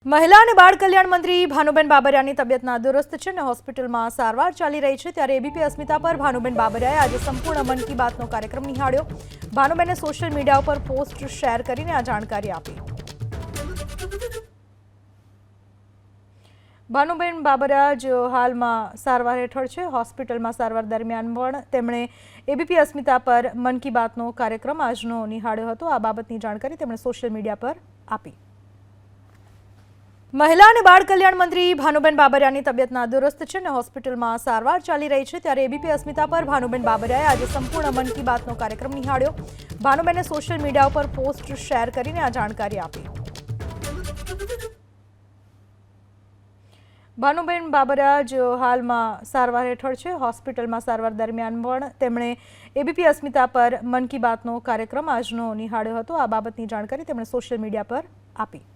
મહિલા અને બાળ કલ્યાણ મંત્રી ભાનુબેન બાબરિયાની તબિયત નાદુરસ્ત છે અને હોસ્પિટલમાં સારવાર ચાલી રહી છે ત્યારે એબીપી અસ્મિતા પર ભાનુબેન બાબરિયાએ આજે સંપૂર્ણ મન કી બાતનો કાર્યક્રમ નિહાળ્યો। ભાનુબેને સોશિયલ મીડિયા ઉપર પોસ્ટ શેર કરીને આ જાણકારી આપી। ભાનુબેન બાબરિયા જેઓ હાલમાં સારવાર હેઠળ છે, હોસ્પિટલમાં સારવાર દરમિયાન પણ તેમણે એબીપી અસ્મિતા પર મન કી બાતનો કાર્યક્રમ આજનો નિહાળ્યો હતો। આ બાબતની જાણકારી તેમણે સોશિયલ મીડિયા પર આપી। મહિલા અને બાળ કલ્યાણ મંત્રી ભાનુબેન બાબરિયાની તબિયત નાદુરસ્ત છે અને હોસ્પિટલમાં સારવાર ચાલી રહી છે ત્યારે એબીપી અસ્મિતા પર ભાનુબેન બાબરિયાએ આજે સંપૂર્ણ મન કી બાતનો કાર્યક્રમ નિહાળ્યો। ભાનુબેને સોશિયલ મીડિયા ઉપર પોસ્ટ શેર કરીને આ જાણકારી આપી। ભાનુબેન બાબરિયા જેઓ હાલમાં સારવાર હેઠળ છે, હોસ્પિટલમાં સારવાર દરમિયાન પણ તેમણે એબીપી અસ્મિતા પર મન કી બાતનો કાર્યક્રમ આજનો નિહાળ્યો હતો। આ બાબતની જાણકારી તેમણે સોશિયલ મીડિયા પર આપી।